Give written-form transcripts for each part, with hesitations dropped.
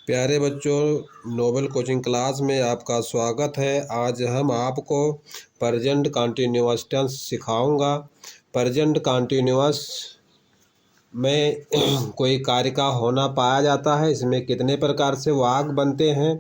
प्यारे बच्चों, Nobel coaching class में आपका स्वागत है। आज हम आपको प्रेजेंट कंटिन्यूअस टेंस सिखाऊंगा। प्रेजेंट कंटिन्यूअस में कोई कार्य का होना पाया जाता है। इसमें कितने प्रकार से वाक्य बनते हैं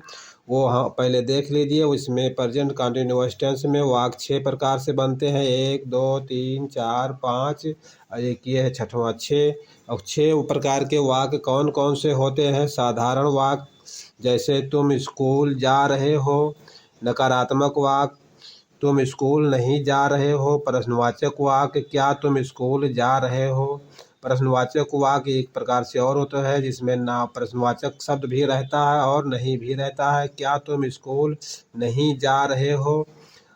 वो पहले देख लीजिए। इसमें प्रेजेंट कंटिन्यूअस टेंस में वाक्य 6 प्रकार से बनते हैं। 1 2 3 4 5 और एक ये है छठवां 6। और 6 प्रकार के वाक्य कौन कौन से होते हैं? साधारण वाक्य जैसे तुम स्कूल जा रहे हो। नकारात्मक वाक्य तुम स्कूल नहीं जा रहे हो। प्रश्नवाचक वाक्य क्या तुम स्कूल जा रहे हो। प्रश्नवाचक वाक्य एक प्रकार से और होता है जिसमें ना प्रश्नवाचक शब्द भी रहता है और नहीं भी रहता है। क्या तुम स्कूल नहीं जा रहे हो।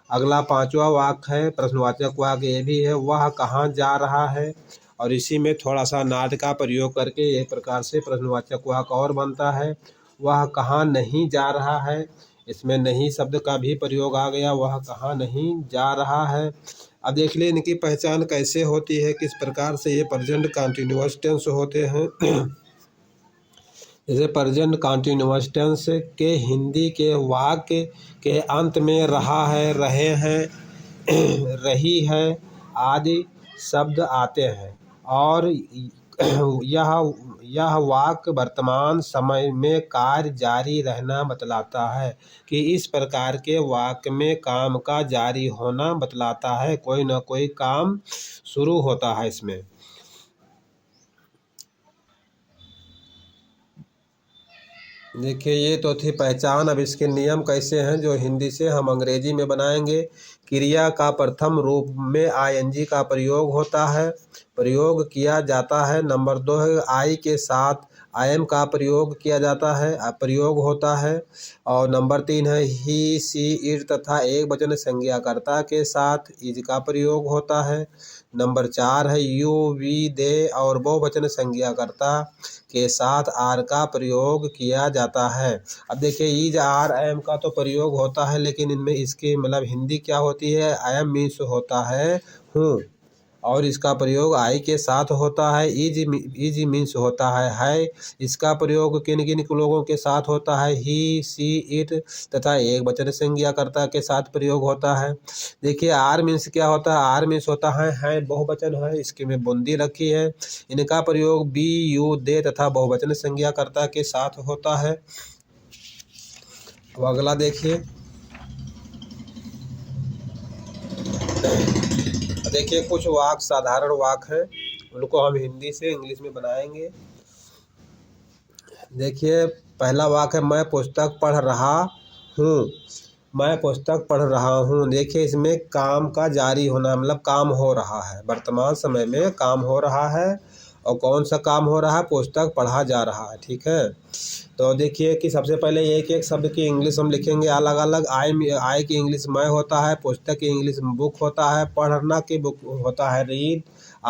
अगला 5वां वाक्य है प्रश्नवाचक वाक्य ये भी है, वह कहाँ जा रहा है। और इसी में थोड़ा सा नाद का प्रयोग करके एक प्रकार से प्रश्नवाचक वाक्य और बनता है, वह कहाँ नहीं जा रहा है। इसमें नहीं शब्द का भी प्रयोग आ गया, वह कहाँ नहीं जा रहा है। अब देख लें इनकी पहचान कैसे होती है, किस प्रकार से ये प्रेजेंट कंटिन्यूअस टेंस होते हैं। जैसे प्रेजेंट कंटिन्यूअस टेंस के हिंदी के वाक्य के अंत में रहा है, रहे हैं, रही है आदि शब्द आते हैं और यह वाक्य वर्तमान समय में कार्य जारी रहना बतलाता है कि इस प्रकार के वाक्य में काम का जारी होना बतलाता है, कोई ना कोई काम शुरू होता है इसमें। देखिए ये तो थी पहचान। अब इसके नियम कैसे हैं जो हिंदी से हम अंग्रेजी में बनाएंगे। क्रिया का प्रथम रूप में आईएनजी का प्रयोग होता है, प्रयोग किया जाता है। नंबर 2 है आई के साथ आई का प्रयोग किया जाता है, प्रयोग होता है। और नंबर 3 है ही सी इट तथा एक वचन संज्ञाकर्ता के साथ इज का प्रयोग होता है। नंबर 4 है यू वी दे और बहुवचन संज्ञाकर्ता के साथ आर का प्रयोग किया जाता है। अब देखिए इज आर एम का तो प्रयोग होता है, लेकिन इनमें इसकी मतलब हिंदी क्या होती है? आई एम मीन्स होता है हूँ, और इसका प्रयोग आई के साथ होता है। इज मीन्स होता है। इसका प्रयोग किन किन लोगों के साथ होता है? ही सी इट तथा एक वचन संज्ञाकर्ता के साथ प्रयोग होता है। देखिए आर मीन्स क्या होता है? आर मीन्स होता है बहुवचन है, इसके में बूंदी रखी है। इनका प्रयोग बी यू दे तथा बहुवचन संज्ञाकर्ता के साथ होता है। अब अगला देखिए, कुछ वाक्य साधारण वाक्य हैं, उनको हम हिंदी से इंग्लिश में बनाएंगे। देखिए पहला वाक्य है मैं पुस्तक पढ़ रहा हूँ। मैं पुस्तक पढ़ रहा हूँ। देखिए इसमें काम का जारी होना मतलब काम हो रहा है, वर्तमान समय में काम हो रहा है। और कौन सा काम हो रहा है? पुस्तक पढ़ा जा रहा है। ठीक है, तो देखिए कि सबसे पहले एक एक शब्द की इंग्लिश हम लिखेंगे अलग अलग। आई की इंग्लिश मैं होता है, पुस्तक की इंग्लिश बुक होता है, पढ़ना की बुक होता है रीड,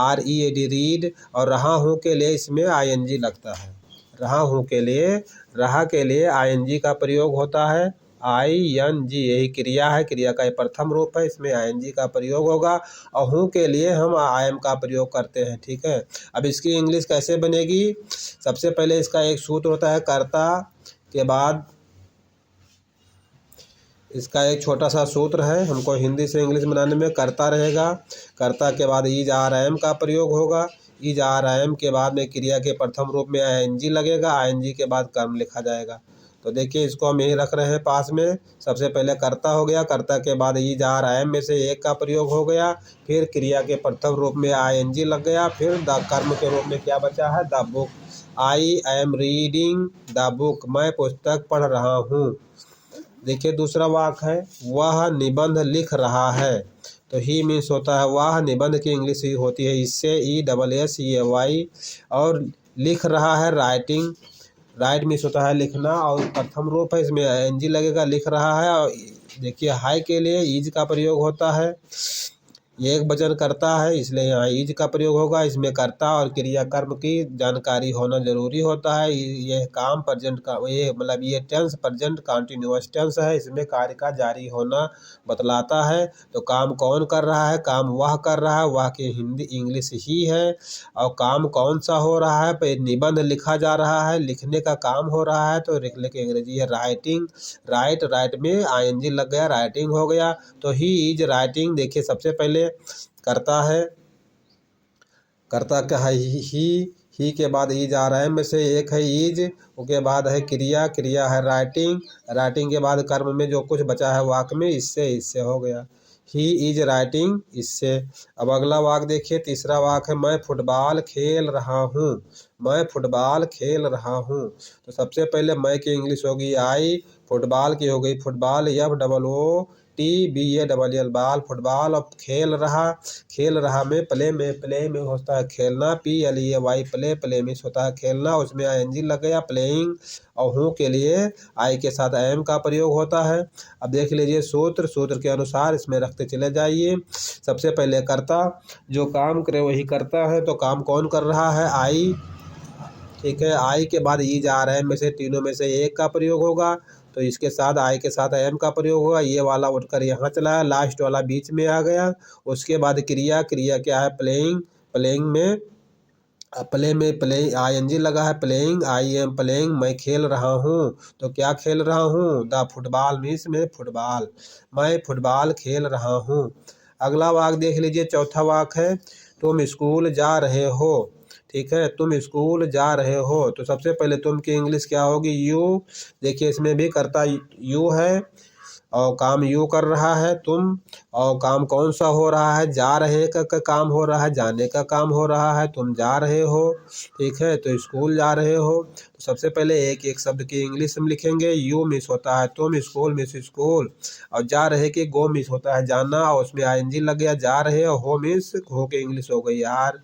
READ रीड। और रहा हूँ के लिए इसमें ING लगता है। रहा हूँ के लिए ING का प्रयोग होता है, ING यही क्रिया है, क्रिया का प्रथम रूप है, इसमें ING का प्रयोग होगा। और हूँ के लिए हम IM का प्रयोग करते हैं। ठीक है, अब इसकी इंग्लिश कैसे बनेगी? सबसे पहले इसका एक सूत्र होता है कर्ता के बाद इसका एक छोटा सा सूत्र है, हमको हिंदी से इंग्लिश बनाने में कर्ता रहेगा, कर्ता के बाद इज आर एम का प्रयोग होगा, इज आर एम के बाद में क्रिया के प्रथम रूप में ING लगेगा, ING के बाद कर्म लिखा जाएगा। तो देखिए इसको हम यही रख रहे हैं पास में। सबसे पहले कर्ता हो गया, कर्ता के बाद इज आर एम में से एक का प्रयोग हो गया, फिर क्रिया के प्रथम रूप में ING लग गया, फिर द कर्म के रूप में क्या बचा है? The book. I am reading the book, मैं पुस्तक पढ़ रहा हूँ। देखिए दूसरा वाक्य है वह निबंध लिख रहा है। तो ही मीन्स होता है वह, निबंध की इंग्लिश ही होती है इससे ESSEY। और लिख रहा है राइटिंग, राइट मीन्स होता है लिखना, और प्रथम रूप है इसमें ING लगेगा, लिख रहा है। और देखिए हाई के लिए इज का प्रयोग होता है, ये एक वचन करता है, इसलिए यहाँ इज का प्रयोग होगा। इसमें कर्ता और क्रिया कर्म की जानकारी होना जरूरी होता है। ये काम प्रेजेंट का, ये मतलब ये टेंस प्रेजेंट कंटिन्यूअस टेंस है, इसमें कार्य का जारी होना बतलाता है। तो काम कौन कर रहा है, काम वह कर रहा है, वह की हिंदी इंग्लिश ही है। और काम कौन सा हो रहा है, पे निबंध लिखा जा रहा है, लिखने का काम हो रहा है, तो लिखने की अंग्रेजी है राइटिंग। राइट, राइट में आईएनजी लग गया, राइटिंग हो गया। तो ही इज राइटिंग, देखिए सबसे पहले करता है, करता क्या है, ही के बाद इज आ रहा है में से एक है इज, उसके बाद है क्रिया, क्रिया है राइटिंग, राइटिंग के बाद कर्म में जो कुछ बचा है वाक्य में, इससे हो गया ही इज राइटिंग, इससे। अब अगला वाक्य देखिए, तीसरा वाक्य है मैं फुटबॉल खेल रहा हूँ, मैं फुटबॉल खेल रहा हूँ। तो सबसे पहले मैं की इंग्लिश होगी आई, फुटबॉल की हो गई फुटबॉल, FOOTBALL बॉल, फुटबॉल। अब खेल रहा, खेल रहा में प्ले में होता है खेलना, PLEAY प्ले, प्ले में होता है खेलना, उसमें ING लग गया प्लेइंग। और हूँ के लिए आई के साथ एम का प्रयोग होता है। अब देख लीजिए सूत्र, सूत्र के अनुसार इसमें रखते चले जाइए। सबसे पहले कर्ता, जो काम करे वही करता है, तो काम कौन कर रहा है, आई, ठीक है। आई के बाद ई जा रहे हैं में से तीनों में से एक का प्रयोग होगा, तो इसके साथ आई के साथ एम का प्रयोग होगा। ये वाला उठकर यहाँ चला है, लास्ट वाला बीच में आ गया। उसके बाद क्रिया, क्रिया क्या है प्लेइंग, प्लेइंग में प्ले ING लगा है प्लेइंग, IM प्लेइंग, मैं खेल रहा हूँ। तो क्या खेल रहा हूँ, द फुटबॉल मीन्स में फुटबॉल, मैं फुटबॉल खेल रहा हूँ। अगला वाक्य देख लीजिए, चौथा वाक्य है तुम स्कूल जा रहे हो, ठीक है, तुम स्कूल जा रहे हो। तो सबसे पहले तुम की इंग्लिश क्या होगी, यू। देखिए इसमें भी करता यू है और काम यू कर रहा है तुम, और काम कौन सा हो रहा है, जा रहे का काम हो रहा है, जाने का काम हो रहा है, तुम जा रहे हो, ठीक है। तो स्कूल जा रहे हो, तो सबसे पहले एक एक शब्द की इंग्लिश हम लिखेंगे। यू मिस होता है तुम, स्कूल मिस स्कूल, और जा रहे के गो मिस होता है जाना, और उसमें ING लग गया जा रहे, और हो मिस हो के इंग्लिश हो गई यार।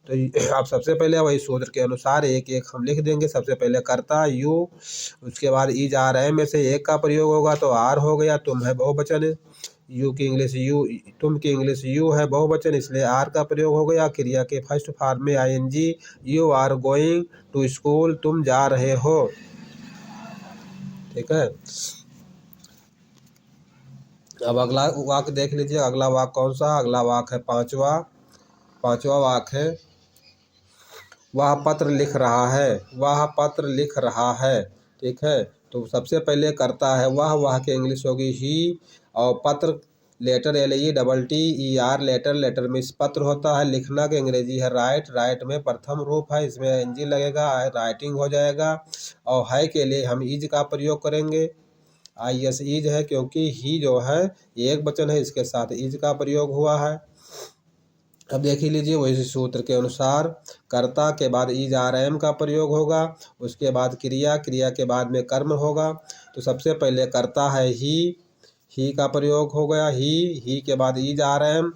तो अब सबसे पहले वही सूत्र के अनुसार एक एक हम लिख देंगे। सबसे पहले करता यू, उसके बाद ई जा रहे में से एक का प्रयोग होगा, तो आर हो गया, तुम है बहुवचन, यू की इंग्लिश यू, तुम की इंग्लिश यू है बहुवचन, इसलिए आर का प्रयोग हो गया। क्रिया के फर्स्ट फॉर्म में ING, you are going to school, तुम जा रहे हो, ठीक है। अब अगला वाक्य देख लीजिए, अगला वाक्य कौन सा, अगला वाक्य है पांचवा वाक्य है वह पत्र लिख रहा है, वह पत्र लिख रहा है, ठीक है। तो सबसे पहले करता है वह की इंग्लिश होगी ही, और पत्र लेटर LETTER लेटर, लेटर में पत्र होता है। लिखना के अंग्रेजी है राइट, राइट में प्रथम रूप है, इसमें ING लगेगा, राइटिंग हो जाएगा। और है के लिए हम इज का प्रयोग करेंगे, IS इज है, क्योंकि ही जो है एक वचन है, इसके साथ इज का प्रयोग हुआ है। अब देख ही लीजिए वही सूत्र के अनुसार कर्ता के बाद इज RM का प्रयोग होगा, उसके बाद क्रिया, क्रिया के बाद में कर्म होगा। तो सबसे पहले करता है ही का प्रयोग हो गया, ही के बाद इज RM,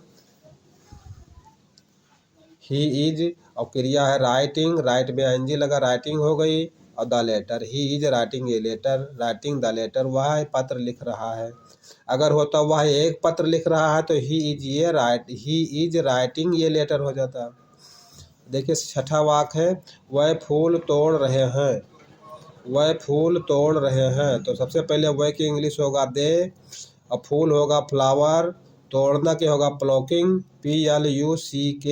ही इज, और क्रिया है राइटिंग, राइट में ING लगा, राइटिंग हो गई। और the letter, he is writing a letter, writing the letter, वह पत्र लिख रहा है। अगर होता वह एक पत्र लिख रहा है, तो ही इज राइटिंग ये लेटर हो जाता। देखिए छठा वाक्य है वह फूल तोड़ रहे हैं, वह फूल तोड़ रहे हैं। तो सबसे पहले वह की इंग्लिश होगा दे, और फूल होगा फ्लावर, तोड़ना के होगा प्लॉकिंग, PLUCKING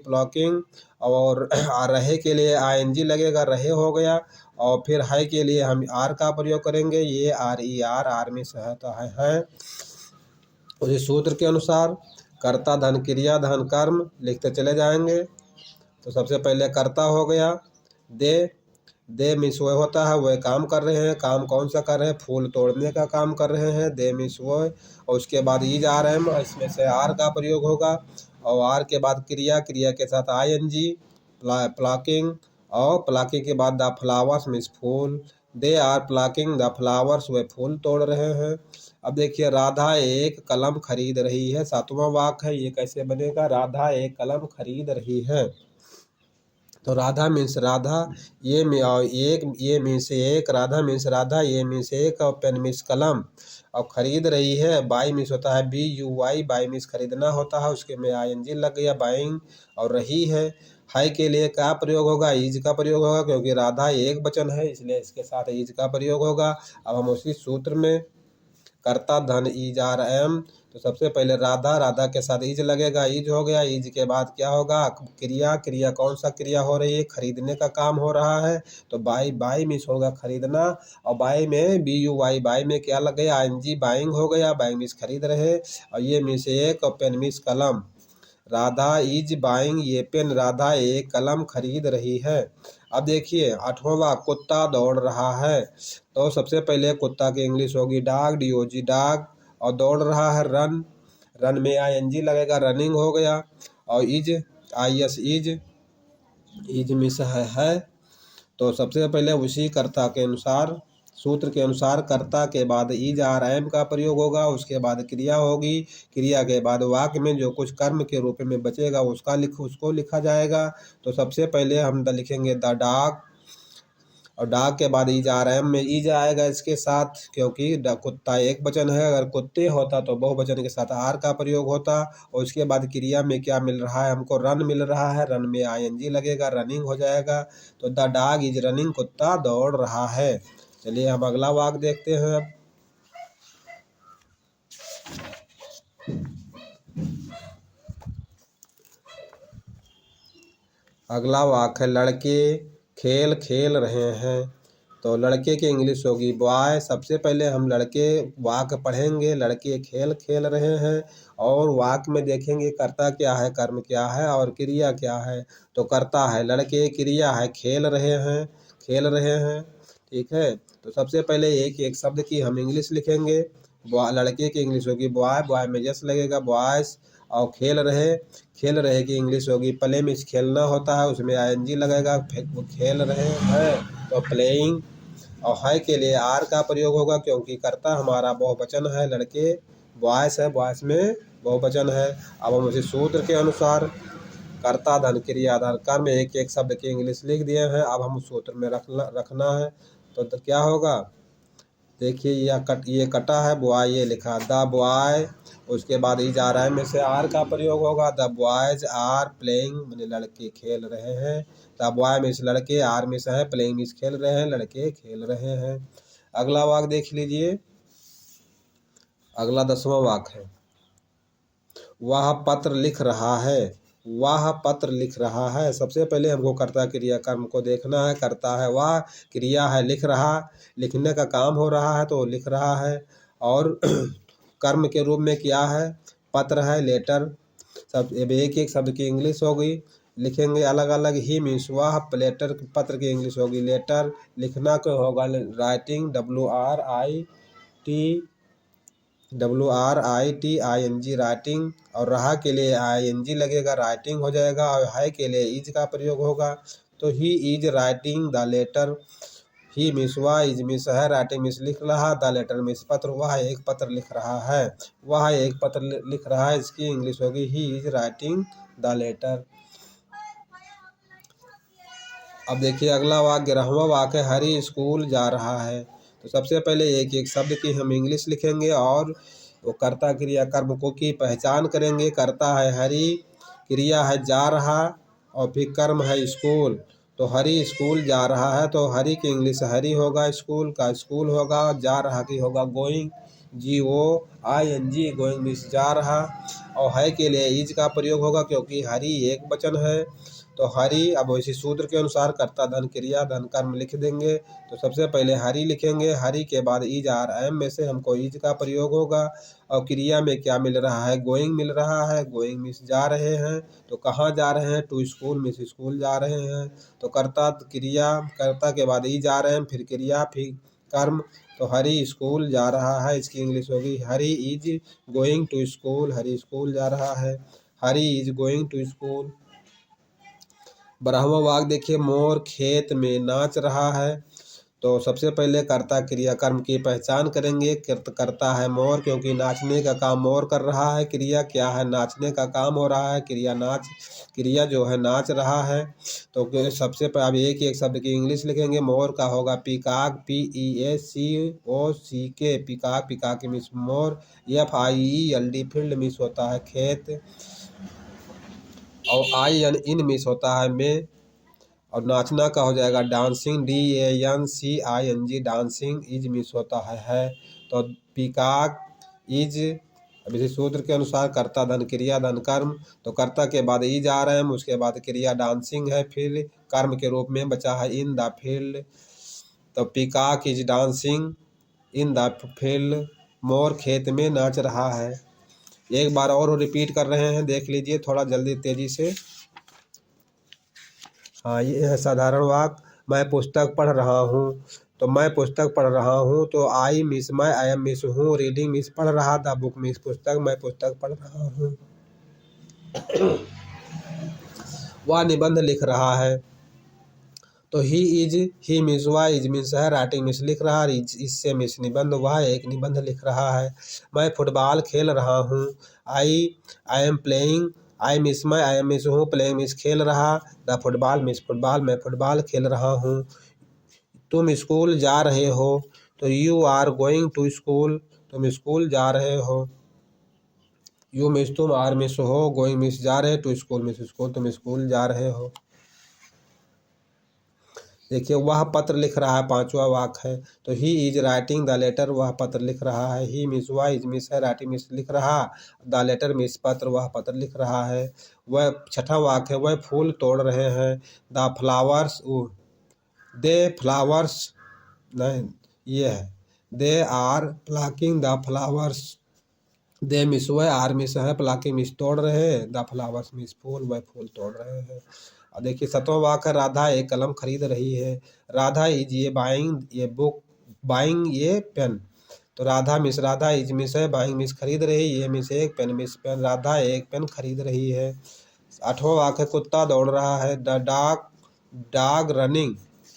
प्लॉकिंग, और रहे के लिए ING लगेगा, रहे हो गया। और फिर है के लिए हम आर का प्रयोग करेंगे, ये RER, आर में सहायता है। उसी सूत्र के अनुसार कर्ता धन क्रिया धन कर्म लिखते चले जाएंगे। तो सबसे पहले कर्ता हो गया दे मिस वह होता है, वह काम कर रहे हैं, काम कौन सा कर रहे हैं, फूल तोड़ने का काम कर रहे हैं, दे मिस वह। और उसके बाद इज RM, इसमें से आर का प्रयोग होगा, और आर के बाद क्रिया, क्रिया के साथ ING, प्लॉकिंग, और प्लॉकिंग के बाद द फ्लावर्स मिस फूल, they are plucking the flowers, वे फूल तोड़ रहे हैं। अब देखिए राधा एक कलम खरीद रही है, सातवां वाक्य है, ये कैसे बनेगा, राधा एक कलम खरीद रही है। तो राधा मीन्स राधा, ये और एक, ये मीन्स एक, राधा मीन्स राधा, ये मीन्स एक, और पेन मीन्स कलम। और खरीद रही है, बाई मीन्स होता है BUY, बाई मीन्स खरीदना होता है, उसके में ING लग गया, बाइंग। और रही है के लिए क्या प्रयोग होगा, इज का प्रयोग होगा, क्योंकि राधा एक वचन है इसलिए इसके साथ इज का प्रयोग होगा। अब हम उसी सूत्र में कर्ता धन ईज आर एम, तो सबसे पहले राधा, राधा के साथ इज लगेगा, इज हो गया। इज के बाद क्या होगा, क्रिया, क्रिया कौन सा क्रिया हो रही है, खरीदने का काम हो रहा है, तो बाई, बाई मीन्स होगा खरीदना। और बाई में BUY, बाई में क्या लग गया, ING, बाइंग हो गया, बाइंग मीन्स खरीद रहे। और ये मीन्स एक, और पेन मीन्स कलम। राधा इज बाइंग ये पेन, राधा एक कलम खरीद रही है। अब देखिए 8वां, कुत्ता दौड़ रहा है। तो सबसे पहले कुत्ता की इंग्लिश होगी डॉग, DOG डॉग। और दौड़ रहा है रन, रन में ING लगेगा, रनिंग हो गया। और इज, IS इज मिस है। तो सबसे पहले उसी कर्ता के अनुसार, सूत्र के अनुसार कर्ता के बाद इज आर एम का प्रयोग होगा, उसके बाद क्रिया होगी, क्रिया के बाद वाक्य में जो कुछ कर्म के रूप में बचेगा उसको लिखा जाएगा। तो सबसे पहले हम लिखेंगे द डॉग, और डॉग के बाद इज आर एम में इज आएगा इसके साथ, क्योंकि कुत्ता एक वचन है, अगर कुत्ते होता तो बहुवचन के साथ आर का प्रयोग होता। और उसके बाद क्रिया में क्या मिल रहा है हमको, रन मिल रहा है, रन में ING लगेगा, रनिंग हो जाएगा। तो द डॉग इज रनिंग, कुत्ता दौड़ रहा है। चलिए हम अगला वाक्य देखते हैं। अब अगला वाक्य है, लड़के खेल खेल रहे हैं। तो लड़के की इंग्लिश होगी बॉय। सबसे पहले हम लड़के वाक्य पढ़ेंगे, लड़के खेल खेल रहे हैं, और वाक्य में देखेंगे कर्ता क्या है, कर्म क्या है, और क्रिया क्या है। तो कर्ता है लड़के, क्रिया है खेल रहे हैं, खेल रहे हैं, ठीक है। तो सबसे पहले एक एक शब्द की हम इंग्लिश लिखेंगे। लड़के की इंग्लिश होगी बॉय, बॉय में यस लगेगा, बॉयज। और खेल रहे की इंग्लिश होगी प्ले, मीन्स खेलना होता है, उसमें ING लगेगा, वो खेल रहे हैं तो प्लेइंग। और है के लिए आर का प्रयोग होगा, क्योंकि कर्ता हमारा बहुवचन है, लड़के बॉयस है, बॉयस में बहुवचन है। अब हम उसी सूत्र के अनुसार कर्ता धन क्रिया धन कर्म एक एक शब्द की इंग्लिश लिख दिए हैं। अब हम उस सूत्र में रखना है। तो क्या होगा, देखिए ये कटा है, बॉय ये लिखा द बॉय। उसके बाद इज आर एम में से आर का प्रयोग होगा, द बॉयज आर प्लेइंग, मैंने लड़के खेल रहे हैं। द बॉय मीन्स लड़के, आर मीन्स है, प्लेइंग मीन्स खेल रहे हैं, लड़के खेल रहे हैं। अगला वाक्य देख लीजिए, अगला 10वां वाक्य है, वह पत्र लिख रहा है। वह पत्र लिख रहा है। सबसे पहले हमको कर्ता क्रिया कर्म को देखना है। कर्ता है वह, क्रिया है लिख रहा, लिखने का काम हो रहा है तो लिख रहा है। और कर्म के रूप में क्या है, पत्र है, लेटर। सब एक एक शब्द की इंग्लिश होगी, लिखेंगे अलग अलग ही मीन्स वह, लेटर पत्र की इंग्लिश होगी लेटर, लिखना को होगा राइटिंग, WRITING राइटिंग। और रहा के लिए ING लगेगा, राइटिंग हो जाएगा। और है के लिए इज का प्रयोग होगा, तो he is writing the letter. He means वह, इज मीन्स है, राइटिंग मीन्स लिख रहा, द लेटर मीन्स पत्र, वह एक पत्र लिख रहा है, वह एक पत्र लिख रहा है, इसकी इंग्लिश होगी he is writing the letter. अब देखिए अगला वाक्य 11वां वाक्य, हरी स्कूल जा रहा है। तो सबसे पहले एक एक शब्द की हम इंग्लिश लिखेंगे, और वो कर्ता क्रिया कर्म को की पहचान करेंगे। कर्ता है हरी, क्रिया है जा रहा, और फिर कर्म है स्कूल। तो हरी स्कूल जा रहा है, तो हरी की इंग्लिश हरी होगा, स्कूल का स्कूल होगा, जा रहा की होगा गोइंग, GOING, गोइंग मीन्स जा रहा। और है के लिए इज का प्रयोग होगा, क्योंकि हरी एक वचन है। तो हरी, अब इसी सूत्र के अनुसार कर्ता धन क्रिया धन कर्म लिख देंगे। तो सबसे पहले हरी लिखेंगे, हरी के बाद इज आर एम में से हमको इज का प्रयोग होगा। और क्रिया में क्या मिल रहा है, गोइंग मिल रहा है, गोइंग मीन्स जा रहे हैं। तो कहाँ जा रहे हैं, टू स्कूल मीन्स स्कूल जा रहे हैं। तो कर्ता क्रिया, कर्ता के बाद इज आर एम, फिर क्रिया, फिर कर्म। तो हरी स्कूल जा रहा है, इसकी इंग्लिश होगी Hari is going to school, Hari school जा रहा है, Hari is going to school. 12वां वाक्य देखिए, मोर खेत में नाच रहा है। तो सबसे पहले कर्ता क्रिया कर्म की पहचान करेंगे। करता है मोर, क्योंकि नाचने का काम मोर कर रहा है। क्रिया क्या है? नाचने का काम हो रहा है। क्रिया जो है नाच रहा है। तो सबसे पहले अब एक शब्द की इंग्लिश लिखेंगे। मोर का होगा peacock, PEACOCK, peacock. Peacock means more. FIELD field means होता है खेत, और IN मीन्स होता है में। और नाचना का हो जाएगा dancing, DANCING, dancing. Is miss होता है। तो पीकॉक इज, अब इसी सूत्र के अनुसार कर्ता धन क्रिया धन कर्म, तो कर्ता के बाद इज आ रहे हैं, उसके बाद क्रिया डांसिंग है, फिर कर्म के रूप में बचा है इन द फील्ड। तो peacock is dancing in the field, मोर खेत में नाच रहा है। एक बार और रिपीट कर रहे हैं, देख लीजिए थोड़ा जल्दी तेजी से। हाँ, ये है साधारण वाक्य। मैं पुस्तक पढ़ रहा हूँ। तो मैं पुस्तक पढ़ रहा हूँ, तो आई मिस मैं, आई एम मिस हूँ, रीडिंग मिस पढ़ रहा, द बुक मिस पुस्तक, मैं पुस्तक पढ़ रहा हूँ। वह निबंध लिख रहा है। तो ही मिस वह, इज मिस है, राइटिंग मिस लिख रहा, इससे मिस निबंध, वह एक निबंध लिख रहा है। मैं फुटबॉल खेल रहा हूँ। I am playing, I miss मैं, आई एम मिस हूँ, प्लेइंग मिस खेल रहा, द फुटबॉल मिस फुटबॉल, मैं फुटबॉल खेल रहा हूँ। तुम स्कूल जा रहे हो। तो you are going to school, तुम स्कूल जा रहे हो। यू मिस तुम, आर मिस हो, गोइंग मिस जा रहे, टू स्कूल मिस स्कूल, तुम स्कूल जा रहे हो। देखिए वह पत्र लिख रहा है, पांचवा वाक्य है। तो he is writing the letter, वह पत्र लिख रहा है। ही मिस वह, इज मिस है, राइटिंग मिस लिख रहा, द लेटर मिस पत्र, वह पत्र लिख रहा है। वह छठा वाक्य है, वह फूल तोड़ रहे हैं। द फ्लावर्स, दे फ्लावर्स, नहीं ये है, they are plucking the flowers. They miss वह, आर मिस है, प्लकिंग मिस तोड़ रहे हैं, द फ्लावर्स मिस फूल, वह फूल तोड़ रहे हैं। और देखिए सतवां वाक्य, राधा एक कलम खरीद रही है। राधा इज ये बाइंग ये बुक, बाइंग ये पेन। तो Radha miss, Radha is miss है, बाइंग मिस खरीद रही, ये मिस एक, पेन मिस पेन, राधा एक पेन खरीद रही है। आठवां वाक्य, कुत्ता दौड़ रहा है। द डॉग रनिंग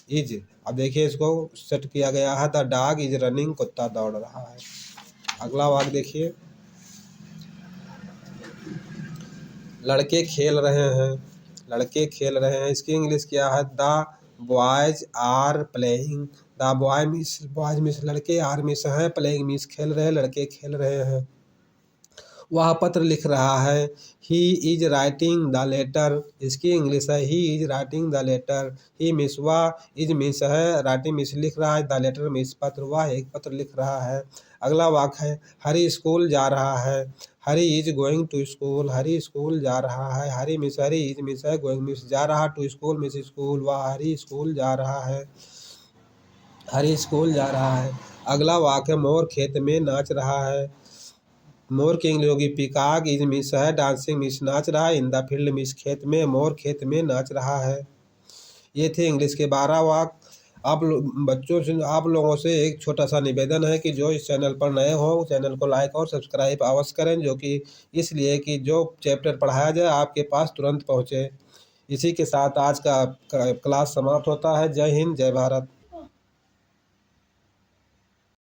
इज, अब देखिए इसको सेट किया गया है, द डॉग इज रनिंग, कुत्ता दौड़ रहा है। अगला वाक्य देखिए, लड़के खेल रहे हैं। लड़के खेल रहे हैं, इसकी इंग्लिश क्या है? The boys are playing, the boys miss लड़के, आर मिस है, प्लेइंग मिस खेल रहे, लड़के खेल रहे हैं। वह पत्र लिख रहा है। He is writing the letter, इसकी इंग्लिश है he is writing the letter. He miss वह, इज मिस है, राइटिंग मिस लिख रहा है, द लेटर मिस पत्र, वह एक पत्र लिख रहा है। अगला वाक्य है, हरी स्कूल जा रहा है। Hari is going to school, Hari school जा रहा है। हरी मिस, हरी इज मिस है, गोइंग मिस जा रहा, टू स्कूल मिस स्कूल, वह हरी स्कूल जा रहा है। हरी स्कूल जा रहा है। अगला वाक्य, मोर खेत में नाच रहा है। मोर की इंग्लिश होगी पीकॉक इज मिस है, डांसिंग मिस नाच रहा है, इन द फील्ड मिस खेत में, मोर खेत में नाच रहा है। ये थे इंग्लिश के 12 वाक्य। बच्चों से आप लोगों से एक छोटा सा निवेदन है कि जो इस चैनल पर नए हो चैनल को लाइक और सब्सक्राइब अवश्य करें, जो कि इसलिए कि जो चैप्टर पढ़ाया जाए आपके पास तुरंत पहुँचे। इसी के साथ आज का क्लास समाप्त होता है। जय हिंद, जय भारत।